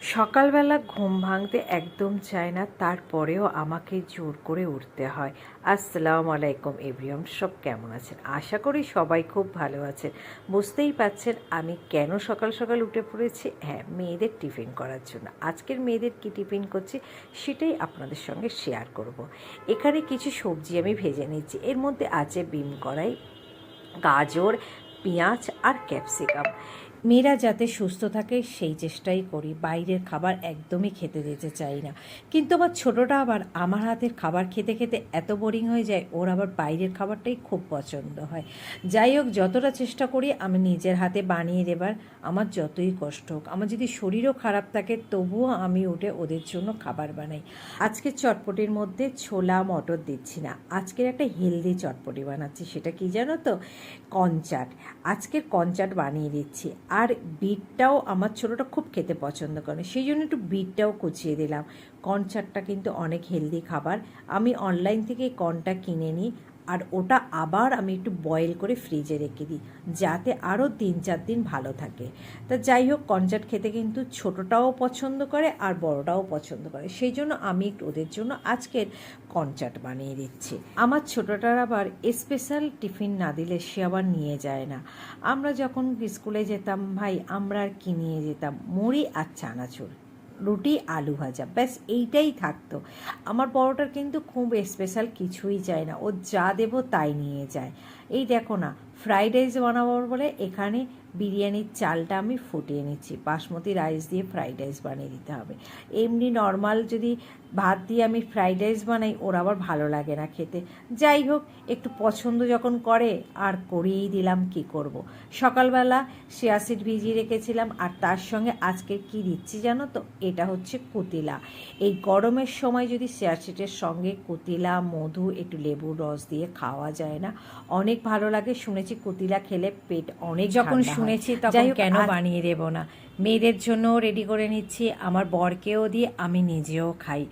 সকালবেলা ঘুম ভাঙতে একদম চায় না, তারপরেও আমাকে জোর করে উঠতে হয়। আসসালামু আলাইকুম এভরিওয়ান, সব কেমন আছেন? আশা করি সবাই খুব ভালো আছেন। বুঝতেই পারছেন আমি কেন সকাল সকাল উঠে পড়েছি। হ্যাঁ, মেয়েদের টিফিন করার জন্য। আজকের মেয়েদের কী টিফিন করছি সেটাই আপনাদের সঙ্গে শেয়ার করব। এখানে কিছু সবজি আমি ভেজে নিচ্ছি। এর মধ্যে আছে বিন কড়াই, গাজর, পেঁয়াজ আর ক্যাপসিকাম। মেয়েরা যাতে সুস্থ থাকে সেই চেষ্টাই করি, বাইরের খাবার একদমই খেতে দিতে চাই না। কিন্তু আমার ছোটোটা আবার আমার হাতের খাবার খেতে খেতে এত বোরিং হয়ে যায়, ওর আবার বাইরের খাবারটাই খুব পছন্দ হয়। যাই হোক, যতটা চেষ্টা করি আমি নিজের হাতে বানিয়ে দেবার, আমার যতই কষ্ট হোক, আমার যদি শরীরও খারাপ থাকে তবুও আমি উঠে ওদের জন্য খাবার বানাই। আজকের চটপটির মধ্যে ছোলা মটর দিচ্ছি না, আজকের একটা হেলদি চটপটি বানাচ্ছি। সেটা কি জানো তো? কনচাট। আজকের কনচাট বানিয়ে দিচ্ছি। আর বিটটাও আমার ছোটোটা খুব খেতে পছন্দ করে, সেই জন্য একটু বিটটাও কুচিয়ে দিলাম। কর্ন চাটটা কিন্তু অনেক হেলদি খাবার। আমি অনলাইন থেকে কর্নটা কিনে নিই, আর ওটা আবার আমি একটু বয়েল করে ফ্রিজে রেখে দিই, যাতে আরও 3-4 দিন ভালো থাকে। তা যাই হোক, কনচাট খেতে কিন্তু ছোটোটাও পছন্দ করে আর বড়টাও পছন্দ করে, সেই জন্য আমি একটু ওদের জন্য আজকের কনচাট বানিয়ে দিচ্ছি। আমার ছোটোটার আবার স্পেশাল টিফিন না দিলে সে আবার নিয়ে যায় না। আমরা যখন স্কুলে যেতাম ভাই, আমরা আর কি নিয়ে যেতাম? মুড়ি আর চানাচুর, রুটি, আলু ভাজা, ব্যাস এইটাই থাকতো। আমার বড়টার কিন্তু খুব স্পেশাল কিছুই চাই না, ও যা দেবো তাই নিয়ে যায়। এই দেখো না, ফ্রাইড রাইস বানাবো বলে এখানে বিরিয়ানির চালটা আমি ফুটিয়ে নিচ্ছি। বাসমতি রাইস দিয়ে ফ্রাইড রাইস বানিয়ে দিতে হবে। এমনি নর্মাল যদি ভাত দিয়ে আমি ফ্রাইড রাইস বানাই, ওর আবার ভালো লাগে না খেতে। যাই হোক, একটু পছন্দ যখন করে আর করিয়েই দিলাম, কি করব। সকালবেলা চিয়া সিড ভিজিয়ে রেখেছিলাম, আর তার সঙ্গে আজকে কি দিচ্ছি জানো তো? এটা হচ্ছে কুতিলা। এই গরমের সময় যদি চিয়া সিডের সঙ্গে কুতিলা, মধু, একটু লেবুর রস দিয়ে খাওয়া যায় না, অনেক ভালো লাগে। শুনেছি কুতিলা খেলে পেট অনেক, যখন শুনেছি তখন কেন বানিয়ে দেব না। মেয়েদের জন্যও রেডি করে নিচ্ছি, আমার বরকেও দিয়ে আমি নিজেও খাই।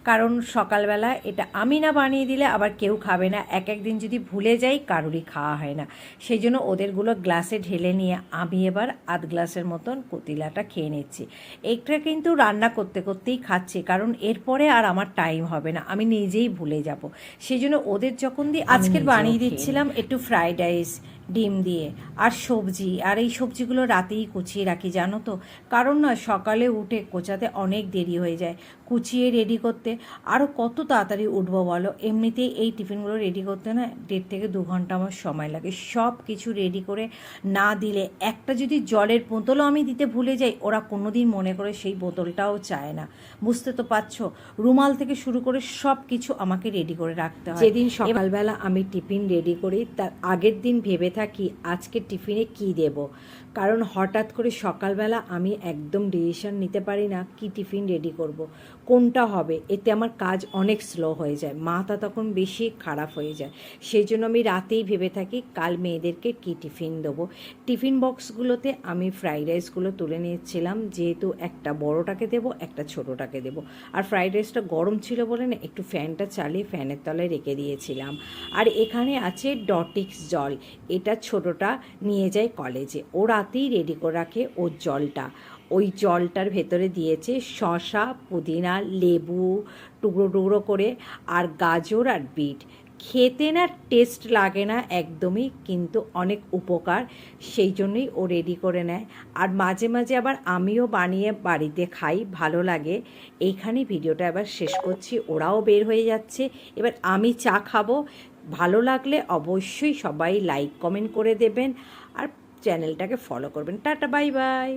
কারণ সকালবেলা এটা আমি না বানিয়ে দিলে আবার কেউ খাবে না। এক একদিন যদি ভুলে যাই, কারোরই খাওয়া হয় না। সেই জন্য ওদেরগুলো গ্লাসে ঢেলে নিয়ে আমি এবার আধ গ্লাসের মতন কুতিলাটা খেয়ে নিচ্ছি। এইটা কিন্তু রান্না করতে করতেই খাচ্ছি, কারণ এরপরে আর আমার টাইম হবে না, আমি নিজেই ভুলে যাব। সেই জন্য ওদের যখন দিই, আজকের বানিয়ে দিচ্ছিলাম একটু ফ্রাইড রাইস ডিম দিয়ে আর সবজি। আর এই সবজিগুলো রাতেই কুচিয়ে রাখি জানো তো, কারণ না সকালে উঠে কোচাতে অনেক দেরি হয়ে যায়, কুচিয়ে রেডি করতে আরও কত তাড়াতাড়ি উঠবো বলো। এমনিতেই এই টিফিনগুলো রেডি করতে না 1.5 থেকে 2 ঘন্টা আমার সময় লাগে। সব কিছু রেডি করে না দিলে, একটা যদি জলের বোতলও আমি দিতে ভুলে যাই, ওরা কোনো দিন মনে করে সেই বোতলটাও চায় না। বুঝতে তো পারছো, রুমাল থেকে শুরু করে সব কিছু আমাকে রেডি করে রাখতে হয়। যেদিন সকালবেলা আমি টিফিন রেডি করি, তার আগের দিন ভেবে থাকি আজকে টিফিনে কি দেব। কারণ হঠাৎ করে সকালবেলা আমি একদম ডিসিশন নিতে পারি না কি টিফিন রেডি করব, কোনটা হবে। এতে আমার কাজ অনেক স্লো হয়ে যায়, মাথা তখন বেশি খারাপ হয়ে যায়। সেই জন্য আমি রাতেই ভেবে থাকি কাল মেয়েদেরকে কি টিফিন দেবো। টিফিন বক্সগুলোতে আমি ফ্রাইড রাইসগুলো তুলে নিয়েছিলাম, যেহেতু একটা বড়টাকে দেবো, একটা ছোটোটাকে দেবো। আর ফ্রাইড রাইসটা গরম ছিল বলে না, একটু ফ্যানটা চালিয়ে ফ্যানের তলায় রেখে দিয়েছিলাম। আর এখানে আছে ডটিক্স জল, এটা ছোটোটা নিয়ে যায় কলেজে, ও রাতেই রেডি করে রাখে ওর জলটা। ওই জলটার ভেতরে দিয়েছে শসা, পুদিনা, লেবু টুকরো টুকরো করে, আর গাজর আর বিট। খেতে না টেস্ট লাগে না একদমই, কিন্তু অনেক উপকার, সেই জন্যই ও রেডি করে নেয়। আর মাঝে মাঝে আবার আমিও বানিয়ে বাড়িতে খাই, ভালো লাগে। এইখানে ভিডিওটা এবার শেষ করছি, ওরাও বের হয়ে যাচ্ছে, এবার আমি চা খাবো। ভালো লাগলে অবশ্যই সবাই লাইক কমেন্ট করে দেবেন, আর চ্যানেলটাকে ফলো করবেন। Tata, bye bye.